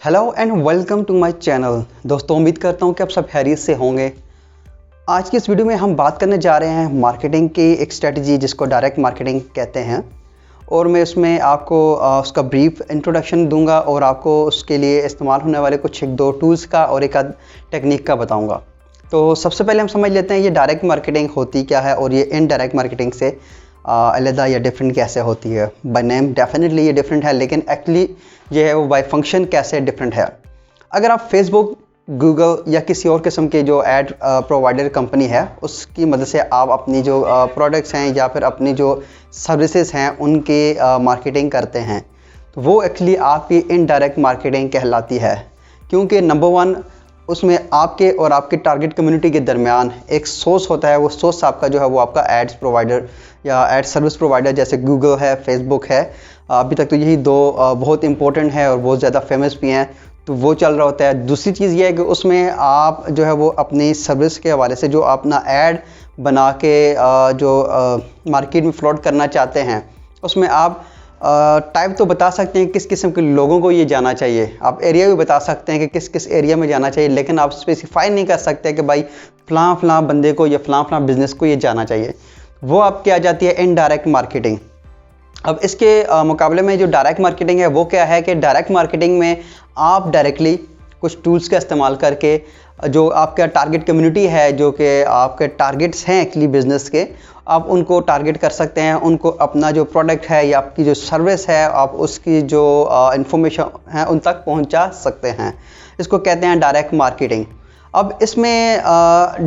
Hello and welcome to my channel. दोस्तों, उम्मीद करता हूँ कि आप सब खैरियत से होंगे। आज की इस वीडियो में हम बात करने जा रहे हैं मार्केटिंग की एक स्ट्रेटजी जिसको डायरेक्ट मार्केटिंग कहते हैं। और मैं उसमें आपको उसका ब्रीफ इंट्रोडक्शन दूंगा और आपको उसके लिए इस्तेमाल होने वाले कुछ एक दो टूल्स का और एक आध टेक्निक का बताऊंगा। तो सबसे पहले हम समझ लेते हैं ये डायरेक्ट मार्केटिंग होती क्या है और ये इनडायरेक्ट मार्केटिंग से अलग या डिफरेंट कैसे होती है। बाय नेम डेफिनेटली ये डिफरेंट है, लेकिन एक्चुअली ये है वो बाय फंक्शन कैसे डिफरेंट है। अगर आप फेसबुक, गूगल या किसी और किस्म के जो एड प्रोवाइडर कंपनी है उसकी मदद से आप अपनी जो प्रोडक्ट्स हैं या फिर अपनी जो सर्विसेज हैं उनके मार्केटिंग करते हैं, तो वो एक्चुअली आपकी इनडायरेक्ट मार्केटिंग कहलाती है। क्योंकि नंबर वन, उसमें आपके और आपके टारगेट कम्युनिटी के दरमियान एक सोर्स होता है। वो सोर्स आपका जो है वो आपका एड्स प्रोवाइडर या एड सर्विस प्रोवाइडर जैसे गूगल है, फेसबुक है। अभी तक तो यही दो बहुत इंपॉर्टेंट है और बहुत ज़्यादा फेमस भी हैं, तो वो चल रहा होता है। दूसरी चीज़ ये है कि उसमें आप जो है वो अपनी सर्विस के हवाले से जो अपना ऐड बना के जो मार्केट में फ्लॉट करना चाहते हैं, उसमें आप टाइप तो बता सकते हैं किस किस्म के लोगों को ये जाना चाहिए। आप एरिया भी बता सकते हैं कि किस किस एरिया में जाना चाहिए, लेकिन आप स्पेसिफाई नहीं कर सकते कि भाई फ़लाँ बंदे को या फ़लाँ बिज़नेस को ये जाना चाहिए। वो आपकी आ जाती है इनडायरेक्ट मार्केटिंग। अब इसके मुकाबले में जो डायरेक्ट मार्केटिंग है वो क्या है कि डायरेक्ट मार्केटिंग में आप डायरेक्टली कुछ टूल्स का इस्तेमाल करके जो आपका टारगेट कम्युनिटी है, जो कि आपके टारगेट्स हैं एक्चुअली बिज़नेस के, आप उनको टारगेट कर सकते हैं। उनको अपना जो प्रोडक्ट है या आपकी जो सर्विस है आप उसकी जो इंफॉर्मेशन है उन तक पहुंचा सकते हैं। इसको कहते हैं डायरेक्ट मार्केटिंग। अब इसमें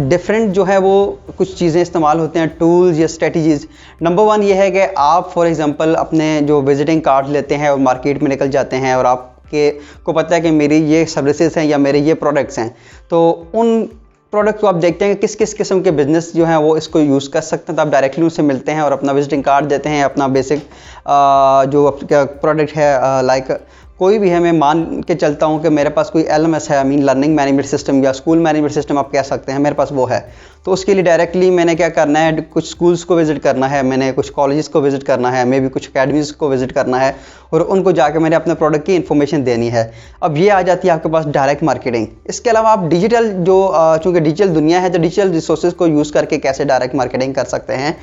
डिफरेंट जो है वो कुछ चीज़ें इस्तेमाल होते हैं, टूल्स या स्ट्रेटजीज़। नंबर वन ये है कि आप फॉर एग्जांपल अपने जो विजिटिंग कार्ड लेते हैं और मार्केट में निकल जाते हैं और आपके को पता है कि मेरी ये सर्विसेज हैं या मेरे ये प्रोडक्ट्स हैं, तो उन प्रोडक्ट को आप देखते हैं कि किस किस किस्म के बिज़नेस जो हैं वो इसको यूज़ कर सकते हैं। तो आप डायरेक्टली उनसे मिलते हैं और अपना विजिटिंग कार्ड देते हैं, अपना बेसिक जो प्रोडक्ट है, लाइक कोई भी है। मैं मान के चलता हूँ कि मेरे पास कोई LMS है, लर्निंग मैनेजमेंट सिस्टम या स्कूल मैनेजमेंट सिस्टम आप कह सकते हैं, मेरे पास वो है। तो उसके लिए डायरेक्टली मैंने क्या करना है, कुछ स्कूल्स को विज़िट करना है, मैंने कुछ कॉलेजेस को विज़िट करना है, मे भी कुछ अकेडमीज़ को विज़िट करना है और उनको जाकर मैंने अपने प्रोडक्ट की इन्फॉर्मेशन देनी है। अब ये आ जाती है आपके पास डायरेक्ट मार्केटिंग। इसके अलावा आप डिजिटल जो चूँकि डिजिटल दुनिया है तो डिजिटल रिसोर्सेज को यूज़ करके कैसे डायरेक्ट मार्केटिंग कर सकते हैं,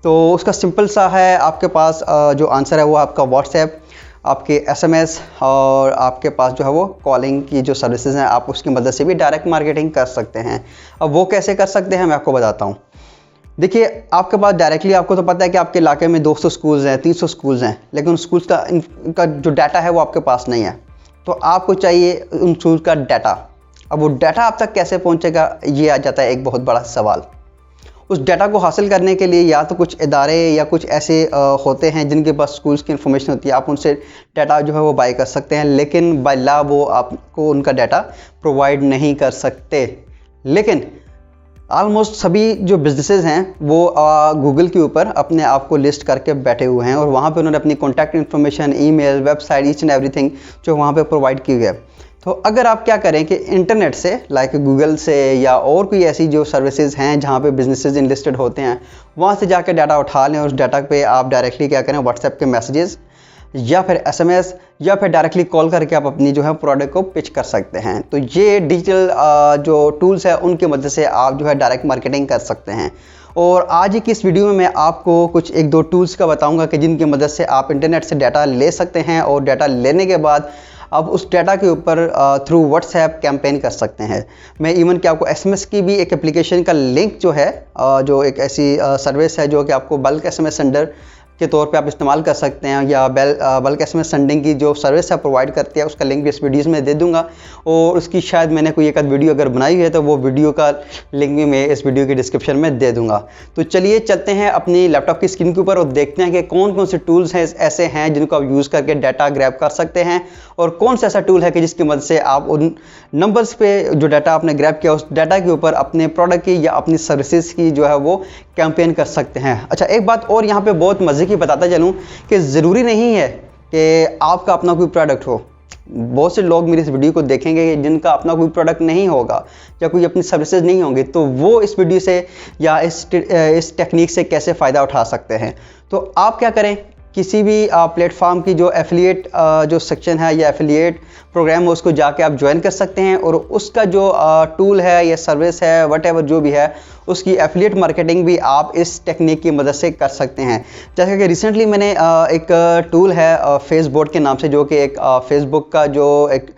तो उसका सिंपल सा है। आपके पास जो आंसर है वो आपका व्हाट्सएप, आपके SMS और आपके पास जो है वो कॉलिंग की जो सर्विसेज हैं, आप उसकी मदद से भी डायरेक्ट मार्केटिंग कर सकते हैं। अब वो कैसे कर सकते हैं मैं आपको बताता हूँ। देखिए, आपके पास डायरेक्टली आपको तो पता है कि आपके इलाके में 200 स्कूल्स हैं, 300 स्कूल्स हैं, लेकिन उन स्कूल्स का जो डाटा है वो आपके पास नहीं है। तो आपको चाहिए उन स्कूल का डाटा। अब वो डाटा आप तक कैसे पहुँचेगा, ये आ जाता है एक बहुत बड़ा सवाल। उस डाटा को हासिल करने के लिए या तो कुछ इदारे या कुछ ऐसे होते हैं जिनके पास स्कूल्स की इन्फॉर्मेशन होती है, आप उनसे डाटा जो है वो बाय कर सकते हैं, लेकिन बाय लॉ वो आपको उनका डाटा प्रोवाइड नहीं कर सकते। लेकिन ऑलमोस्ट सभी जो बिजनेसेस हैं वो गूगल के ऊपर अपने आप को लिस्ट करके बैठे हुए हैं और वहाँ पे उन्होंने अपनी contact information, email, website, each and everything जो वहाँ पे प्रोवाइड की हुई है। तो अगर आप क्या करें कि इंटरनेट से, लाइक गूगल से या और कोई ऐसी जो सर्विसेज हैं जहाँ पे बिजनेसेस इनलिस्टेड होते हैं, वहाँ से जाकर डाटा उठा लें और उस डाटा पे आप डायरेक्टली क्या करें, व्हाट्सएप के मैसेजेस या फिर SMS या फिर डायरेक्टली कॉल करके आप अपनी जो है प्रोडक्ट को पिच कर सकते हैं। तो ये डिजिटल जो टूल्स है उनकी मदद से आप जो है डायरेक्ट मार्केटिंग कर सकते हैं। और आज की इस वीडियो में मैं आपको कुछ एक दो टूल्स का बताऊंगा कि जिनकी मदद से आप इंटरनेट से डाटा ले सकते हैं और डाटा लेने के बाद आप उस डाटा के ऊपर थ्रू व्हाट्सएप कैंपेन कर सकते हैं। मैं इवन कि आपको SMS की भी एक एप्लीकेशन का लिंक जो है, जो एक ऐसी सर्विस है जो कि आपको बल्क SMS सेंडर के तौर पे आप इस्तेमाल कर सकते हैं, या बल्क SMS सेंडिंग की जो सर्विस है प्रोवाइड करती है, उसका लिंक भी इस वीडियोस में दे दूंगा। और उसकी शायद मैंने कोई एक आध वीडियो अगर बनाई है तो वो वीडियो का लिंक भी मैं इस वीडियो के डिस्क्रिप्शन में दे दूंगा। तो चलिए चलते हैं अपनी लैपटॉप की स्क्रीन के ऊपर और देखते हैं कि कौन कौन से टूल्स हैं ऐसे हैं जिनको आप यूज़ करके डाटा ग्रैब कर सकते हैं, और कौन सा ऐसा टूल है कि जिसकी मदद से आप उन नंबर्स पे जो डाटा आपने ग्रैब किया उस डाटा के ऊपर अपने प्रोडक्ट की या अपनी सर्विसेज की जो है वो कैंपेन कर सकते हैं। अच्छा, एक बात और यहाँ पे बहुत मज़े की बताता चलूँ कि ज़रूरी नहीं है कि आपका अपना कोई प्रोडक्ट हो। बहुत से लोग मेरी इस वीडियो को देखेंगे जिनका अपना कोई प्रोडक्ट नहीं होगा या कोई अपनी सर्विसेज नहीं होंगे, तो वो इस वीडियो से या इस टेक्निक से कैसे फ़ायदा उठा सकते हैं। तो आप क्या करें किसी भी प्लेटफॉर्म की जो एफिलिएट जो सेक्शन है या एफिलिएट प्रोग्राम है उसको जाके आप ज्वाइन कर सकते हैं और उसका जो टूल है या सर्विस है वट जो भी है उसकी एफिलिएट मार्केटिंग भी आप इस टेक्निक की मदद से कर सकते हैं। जैसे कि रिसेंटली मैंने एक टूल है फेसबोट के नाम से, जो कि एक फेसबुक का जो एक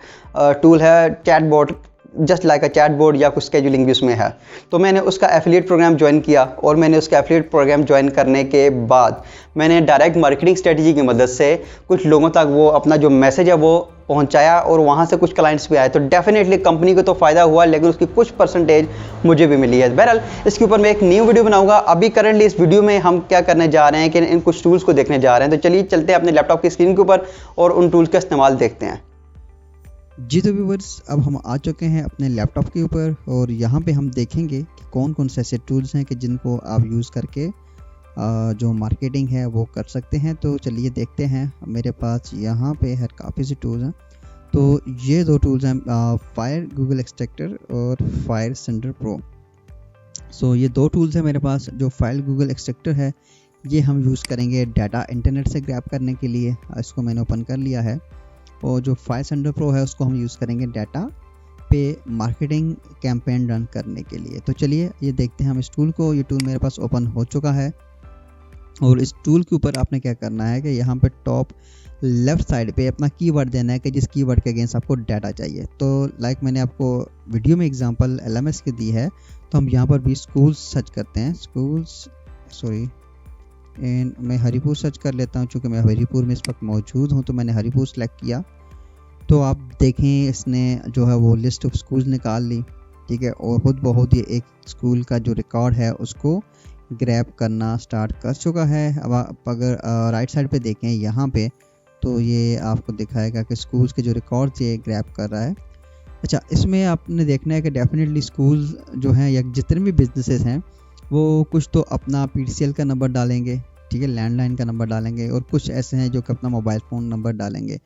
टूल है चैटबॉट, जस्ट लाइक अ चैटबॉट या कुछ स्केजुलिंग भी उसमें है। तो मैंने उसका एफिलिएट प्रोग्राम ज्वाइन किया और मैंने उसका एफिलिएट प्रोग्राम ज्वाइन करने के बाद मैंने डायरेक्ट मार्केटिंग स्ट्रेटजी की मदद से कुछ लोगों तक वो अपना जो मैसेज है वो पहुंचाया और वहाँ से कुछ क्लाइंट्स भी आए। तो डेफिनेटली कंपनी को तो फ़ायदा हुआ, लेकिन उसकी कुछ परसेंटेज मुझे भी मिली है। बहरहाल इसके ऊपर मैं एक न्यू वीडियो बनाऊंगा। अभी करंटली इस वीडियो में हम क्या करने जा रहे हैं कि इन कुछ टूल्स को देखने जा रहे हैं। तो चलिए चलते हैं अपने लैपटॉप की स्क्रीन के ऊपर और उन टूल्स का इस्तेमाल देखते हैं। जी तो व्यूअर्स, अब हम आ चुके हैं अपने लैपटॉप के ऊपर और यहाँ पे हम देखेंगे कि कौन कौन से ऐसे टूल्स हैं कि जिनको आप यूज़ करके जो मार्केटिंग है वो कर सकते हैं। तो चलिए देखते हैं। मेरे पास यहाँ पे है काफ़ी से टूल्स हैं। तो ये दो टूल्स हैं, फायर गूगल एक्सट्रैक्टर और फायर सेंडर प्रो। सो ये दो टूल्स हैं मेरे पास। जो फायर गूगल एक्सट्रैक्टर है ये हम यूज़ करेंगे डाटा इंटरनेट से ग्रैब करने के लिए, इसको मैंने ओपन कर लिया है। और जो फायर सेंडर प्रो है उसको हम यूज़ करेंगे डाटा पे मार्केटिंग कैंपेन रन करने के लिए। तो चलिए ये देखते हैं हम इस टूल को। ये टूल मेरे पास ओपन हो चुका है और इस टूल के ऊपर आपने क्या करना है कि यहाँ पे टॉप लेफ्ट साइड पे अपना कीवर्ड देना है कि जिस कीवर्ड के अगेंस्ट आपको डाटा चाहिए। तो लाइक मैंने आपको वीडियो में एग्जांपल LMS की दी है, तो हम यहाँ पर भी स्कूल्स सर्च करते हैं। एंड मैं हरिपुर सर्च कर लेता हूँ, चूँकि मैं हरिपुर में इस वक्त मौजूद हूँ तो मैंने हरिपुर सेलेक्ट किया। तो आप देखें इसने जो है वो लिस्ट ऑफ स्कूल्स निकाल ली, ठीक है। और खुद बहुत ही एक स्कूल का जो रिकॉर्ड है उसको ग्रैब करना स्टार्ट कर चुका है। अब आप अगर राइट साइड पे देखें यहाँ पे, तो ये आपको दिखाएगा कि स्कूल्स के जो रिकॉर्ड ये ग्रैब कर रहा है। अच्छा, इसमें आपने देखना है कि डेफिनेटली स्कूल्स जो हैं या जितने भी बिजनेसेस हैं वो कुछ तो अपना PTCL का नंबर डालेंगे, ठीक है, लैंडलाइन का नंबर डालेंगे, और कुछ ऐसे हैं जो कि अपना मोबाइल फ़ोन नंबर डालेंगे।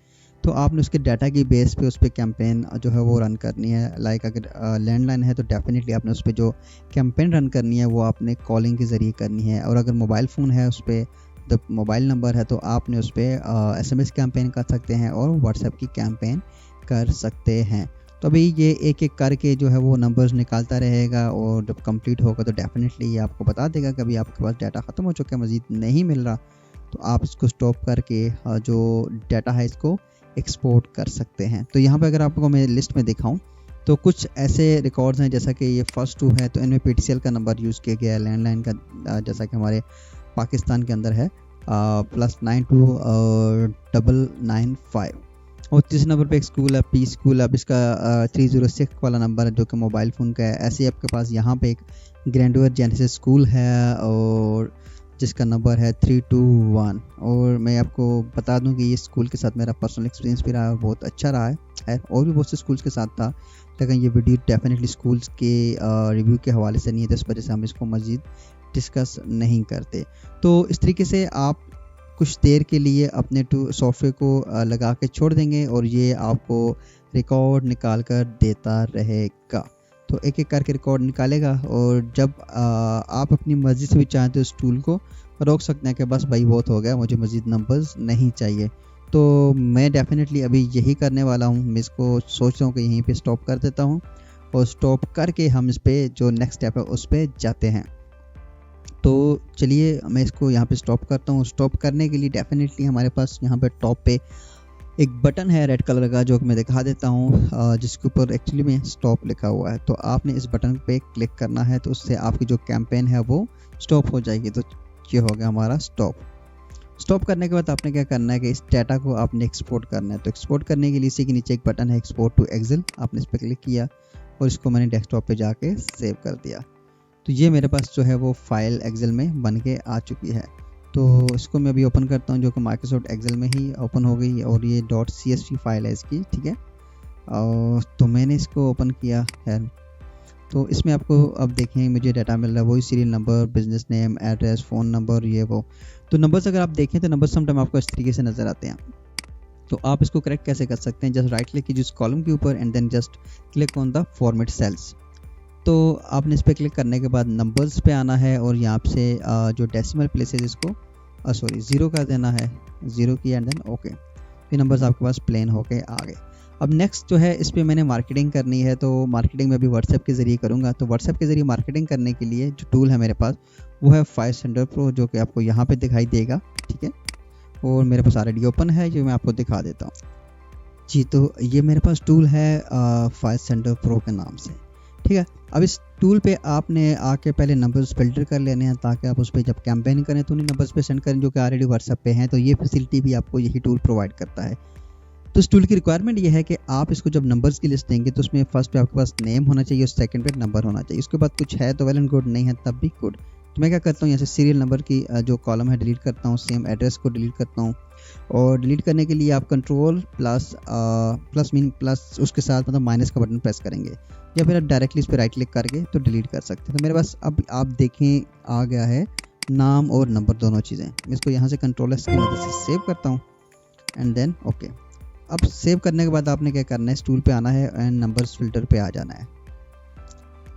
तो आपने उसके डाटा की बेस पे उस पर कैंपेन जो है वो रन करनी है। लाइक अगर लैंडलाइन है तो डेफिनेटली आपने उस पर जो कैंपेन रन करनी है वो आपने कॉलिंग के ज़रिए करनी है। और अगर मोबाइल फ़ोन है उस पर तो मोबाइल नंबर है तो आपने उस पर SMS कैंपेन कर सकते हैं और व्हाट्सएप की कैंपेन कर सकते हैं। तो अभी ये एक एक करके जो है वो नंबर्स निकालता रहेगा और जब कंप्लीट होगा तो डेफिनेटली ये आपको बता देगा कि अभी आपके पास डाटा ख़त्म हो चुका है, मज़ीद नहीं मिल रहा। तो आप इसको स्टॉप करके जो डाटा है इसको एक्सपोर्ट कर सकते हैं। तो यहाँ पे अगर आपको मैं लिस्ट में दिखाऊं तो कुछ ऐसे रिकॉर्ड्स हैं, जैसा कि ये फर्स्ट 2 है तो इनमें PTCL का नंबर यूज़ किया गया है, लैंडलाइन का जैसा कि हमारे पाकिस्तान के अंदर है +9295। और तीसरे नंबर पे एक स्कूल है P स्कूल। अब इसका 306 वाला नंबर है जो कि मोबाइल फ़ोन का है। ऐसे ही आपके पास यहाँ पे एक ग्रैंडवर जेनेसिस स्कूल है और जिसका नंबर है 321। और मैं आपको बता दूं कि ये स्कूल के साथ मेरा पर्सनल एक्सपीरियंस भी रहा है, बहुत अच्छा रहा है। और भी बहुत से स्कूल्स के साथ था, लेकिन ये वीडियो डेफिनेटली स्कूल्स के रिव्यू के हवाले से नहीं है, तो इस वजह से हम इसको मज़ीद डिस्कस नहीं करते। तो इस तरीके से आप कुछ देर के लिए अपने सॉफ्टवेयर को लगा के छोड़ देंगे और ये आपको रिकॉर्ड निकाल कर देता रहेगा। तो एक एक करके रिकॉर्ड निकालेगा और जब आप अपनी मर्ज़ी से भी चाहें तो इस टूल को रोक सकते हैं कि बस भाई बहुत हो गया, मुझे मज़ीद नंबर्स नहीं चाहिए। तो मैं डेफिनेटली अभी यही करने वाला हूँ। मैं इसको सोच रहा हूँ कि यहीं पे स्टॉप कर देता हूँ और स्टॉप करके हम इस पर जो नेक्स्ट स्टेप है उस पर जाते हैं। तो चलिए मैं इसको यहाँ पे स्टॉप करता हूँ। स्टॉप करने के लिए डेफिनेटली हमारे पास यहाँ पे टॉप पे एक बटन है रेड कलर का जो कि मैं दिखा देता हूँ, जिसके ऊपर एक्चुअली में स्टॉप लिखा हुआ है। तो आपने इस बटन पे क्लिक करना है तो उससे आपकी जो कैंपेन है वो स्टॉप हो जाएगी। तो ये हो गया हमारा स्टॉप। स्टॉप करने के बाद आपने क्या करना है कि इस डाटा को आपने एक्सपोर्ट करना है। तो एक्सपोर्ट करने के लिए इसी के नीचे एक बटन है एक्सपोर्ट टू एक्सेल, आपने इस पर क्लिक किया और इसको मैंने डेस्कटॉप पे जाके सेव कर दिया। तो ये मेरे पास जो है वो फाइल एक्सेल में बन के आ चुकी है। तो इसको मैं अभी ओपन करता हूँ जो कि माइक्रोसॉफ्ट एक्सेल में ही ओपन हो गई और ये .csv फाइल है इसकी, ठीक है। तो मैंने इसको ओपन किया है। तो इसमें आपको अब देखें मुझे डाटा मिल रहा है, वही serial number, business name, address, phone number, ये वो। तो नंबर्स अगर आप देखें तो नंबर्स समटाइम आपको इस तरीके से नज़र आते हैं। तो आप इसको करेक्ट कैसे कर सकते हैं? जस्ट राइट क्लिक कीजिए उस कॉलम के ऊपर and then just click on the format cells. तो आपने इस पर क्लिक करने के बाद नंबर्स पे आना है और यहाँ से जो डेसिमल प्लेसेस इसको सॉरी 0 कर देना है, 0 किया एंड देन ओके। ये नंबर्स आपके पास प्लेन होके आ गए। अब नेक्स्ट जो है इस पर मैंने मार्केटिंग करनी है, तो मार्केटिंग में भी व्हाट्सएप के ज़रिए करूँगा। तो व्हाट्सएप के ज़रिए मार्केटिंग करने के लिए जो टूल है मेरे पास वो है फाइव सेंडर प्रो, जो कि आपको यहाँ पे दिखाई देगा, ठीक है। और मेरे पास ऑलरेडी ओपन है, जो मैं आपको दिखा देता हूँ जी। तो ये मेरे पास टूल है फाइव सेंडर प्रो के नाम से, ठीक है। अब इस टूल पे आपने आके पहले नंबर्स फिल्टर कर लेने हैं, ताकि आप उस पर जब कैंपेन करें तो उन्हीं नंबर्स पे सेंड करें जो कि ऑलरेडी व्हाट्सएप पे हैं। तो ये फैसिलिटी भी आपको यही टूल प्रोवाइड करता है। तो इस टूल की रिक्वायरमेंट ये है कि आप इसको जब नंबर्स की लिस्ट देंगे तो उसमें फर्स्ट पे आपके पास नेम होना चाहिए और सेकंड पे नंबर होना चाहिए। उसके बाद कुछ है तो वेल एंड गुड, नहीं है तब भी गुड। तो मैं क्या करता हूँ, यहाँ से सीरियल नंबर की जो कॉलम है डिलीट करता हूँ, सेम एड्रेस को डिलीट करता हूँ। और डिलीट करने के लिए आप कंट्रोल प्लस उसके साथ मतलब माइनस का बटन प्रेस करेंगे, या फिर आप डायरेक्टली इस पर राइट क्लिक करके तो डिलीट कर सकते हैं। तो मेरे पास अब आप देखें आ गया है नाम और नंबर दोनों चीज़ें। मैं इसको यहाँ से कंट्रोल एस की मदद से सेव करता हूँ एंड देन ओके। अब सेव करने के बाद आपने क्या करना है, इस टूल पे आना है एंड नंबर्स फिल्टर पे आ जाना है।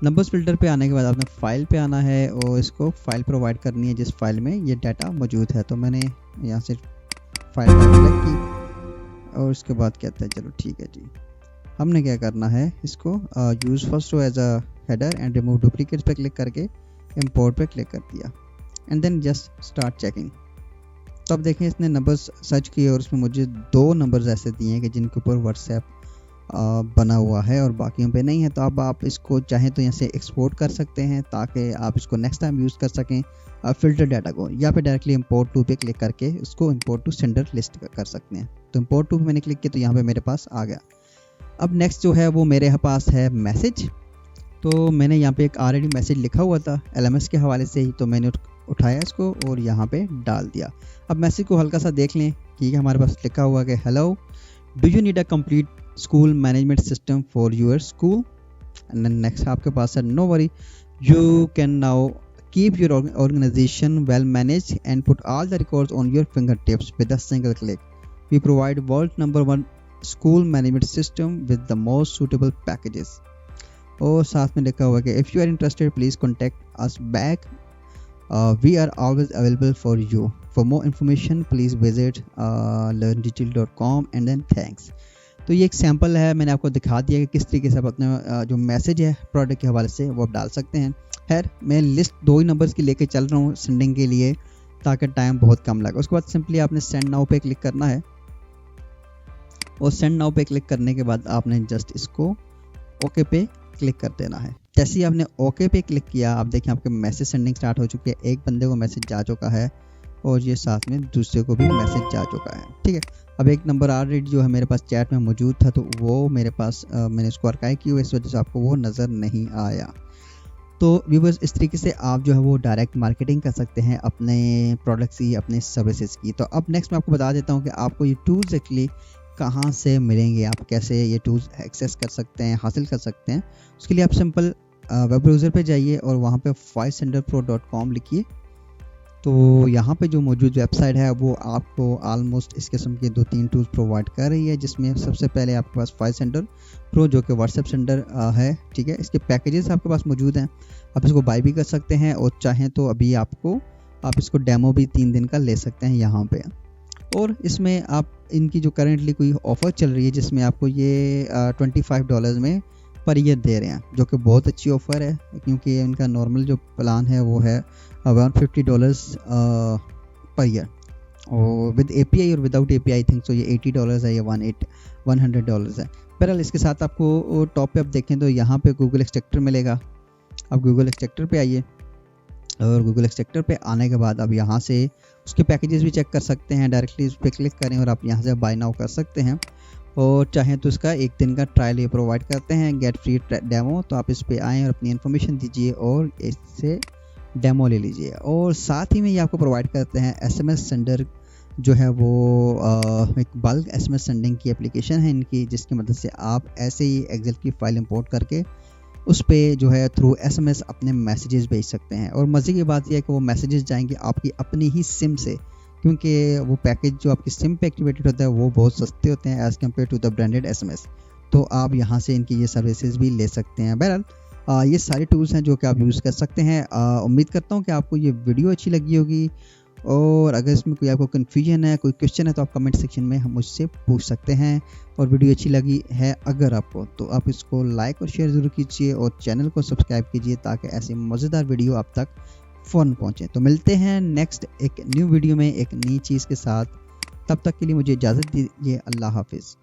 नंबर्स फिल्टर पे आने के बाद आपने फाइल पे आना है और इसको फाइल प्रोवाइड करनी है जिस फाइल में ये डाटा मौजूद है। तो मैंने यहाँ से फाइल पर क्लिक की और उसके बाद कहते हैं चलो ठीक है जी, हमने क्या करना है, इसको use first row as a header and remove duplicates पे क्लिक करके इंपोर्ट पे क्लिक कर दिया and then just start checking. तो अब देखें इसने नंबर्स सर्च किए और उसमें मुझे 2 नंबर्स ऐसे दिए हैं कि जिनके ऊपर व्हाट्सएप बना हुआ है और बाकियों पे नहीं है। तो अब आप इसको चाहें तो यहाँ से एक्सपोर्ट कर सकते हैं ताकि आप इसको नेक्स्ट टाइम यूज़ कर सकें फिल्टर डाटा को, या फिर डायरेक्टली इंपोर्ट टू पे क्लिक करके उसको इंपोर्ट टू सेंडर लिस्ट कर सकते हैं। तो इंपोर्ट टू पे मैंने क्लिक किया तो यहाँ पे मेरे पास आ गया। अब नेक्स्ट जो है वो मेरे पास है मैसेज। तो मैंने यहाँ पे एक ऑलरेडी मैसेज लिखा हुआ था LMS के हवाले से ही, तो मैंने उठाया इसको और यहाँ पे डाल दिया। अब मैसेज को हल्का सा देख लें, ठीक है। हमारे पास लिखा हुआ कि hello, do you need a complete school management system for your school, and then next आपके पास है no worry, you can now keep your organisation well manage and put all the records on your finger tips with a single click. We provide world number 1 school management system with the most suitable packages. और साथ में लिखा हुआ कि if you are interested please contact us back, we are always available for you, for more information please visit learndigital.com and then thanks. तो ये एक sample है, मैंने आपको दिखा दिया कि किस तरीके से आप अपने जो मैसेज है प्रोडक्ट के हवाले से वो आप डाल सकते हैं। खैर मैं लिस्ट 2 ही नंबर्स की लेके चल रहा हूँ सेंडिंग के लिए ताकि टाइम बहुत कम लगे। उसके बाद सिंपली आपने सेंड नाउ पे क्लिक करना है और सेंड नाउ पे क्लिक करने के बाद आपने जस्ट इसको ओके पे क्लिक कर देना है। जैसे ही आपने ओके पे क्लिक किया आप देखें आपके मैसेज सेंडिंग स्टार्ट हो चुकी है। एक बंदे को मैसेज जा चुका है और ये साथ में दूसरे को भी मैसेज जा चुका है, ठीक है। अब एक नंबर ऑलरेडी जो है मेरे पास चैट में मौजूद था तो वो मेरे पास मैंने उसको आर्काइव किया हुआ, इस वजह से आपको वो नज़र नहीं आया। तो व्यूअर्स इस तरीके से आप जो है वो डायरेक्ट मार्केटिंग कर सकते हैं अपने प्रोडक्ट्स की, अपने सर्विसेज की। तो अब नेक्स्ट मैं आपको बता देता हूँ कि आपको ये टूल्स एक्चुअली कहाँ से मिलेंगे, आप कैसे ये टूल्स एक्सेस कर सकते हैं, हासिल कर सकते हैं। उसके लिए आप सिंपल वेब ब्राउज़र पे जाइए और वहाँ पे fivesenderpro.com लिखिए। तो यहाँ पे जो मौजूद वेबसाइट है वो आपको ऑलमोस्ट इस किस्म के 2-3 टूल्स प्रोवाइड कर रही है, जिसमें सबसे पहले आपके पास फाइव सेंडर प्रो जो कि व्हाट्सएप सेंडर है, ठीक है। इसके पैकेजेस आपके पास मौजूद हैं, आप इसको बाय भी कर सकते हैं और चाहें तो अभी आप इसको डेमो भी 3 दिन का ले सकते हैं यहाँ पे। और इसमें आप इनकी जो करेंटली कोई ऑफ़र चल रही है जिसमें आपको ये $25 में पर ईयर दे रहे हैं, जो कि बहुत अच्छी ऑफ़र है क्योंकि इनका नॉर्मल जो प्लान है वो है $150 पर ईयर, और विद API और without API I think so ये $80 है या $100 है। बहरहाल इसके साथ आपको टॉप पे आप देखें तो यहाँ पे गूगल एक्सट्रैक्टर मिलेगा। आप गूगल एक्सट्रैक्टर पे आइए और गूगल एक्सट्रैक्टर पे आने के बाद आप यहाँ से उसके पैकेजेस भी चेक कर सकते हैं। डायरेक्टली उस पर क्लिक करें और आप यहाँ से बाय नाउ कर सकते हैं, और चाहें तो इसका 1 दिन का ट्रायल ये प्रोवाइड करते हैं, गेट फ्री डेमो। तो आप इस पर आएँ और अपनी इन्फॉर्मेशन दीजिए और इससे डेमो ले लीजिए। और साथ ही में ये आपको प्रोवाइड करते हैं SMS सेंडर, जो है वो एक बल्क SMS सेंडिंग की एप्लीकेशन है इनकी, जिसकी मदद से आप ऐसे ही एक्सेल की फ़ाइल इंपोर्ट करके उस पर जो है थ्रू SMS अपने मैसेजेस भेज सकते हैं। और मज़े की बात यह है कि वो मैसेजेस जाएंगे आपकी अपनी ही सिम से, क्योंकि वो पैकेज जो आपकी सिम पे एक्टिवेटेड होता है वो बहुत सस्ते होते हैं as compare to the branded SMS। तो आप यहाँ से इनकी ये सर्विसेज भी ले सकते हैं। बहरहाल ये सारे टूल्स हैं जो कि आप यूज़ कर सकते हैं। उम्मीद करता हूँ कि आपको ये वीडियो अच्छी लगी होगी और अगर इसमें कोई आपको कन्फ्यूजन है, कोई क्वेश्चन है, तो आप कमेंट सेक्शन में हम मुझसे पूछ सकते हैं। और वीडियो अच्छी लगी है अगर आपको, तो आप इसको लाइक और शेयर ज़रूर कीजिए और चैनल को सब्सक्राइब कीजिए ताकि ऐसे मज़ेदार वीडियो आप तक फ़ौरन पहुँचे। तो मिलते हैं नेक्स्ट एक न्यू वीडियो में एक नई चीज़ के साथ। तब तक के लिए मुझे इजाज़त दीजिए। अल्लाह हाफिज़।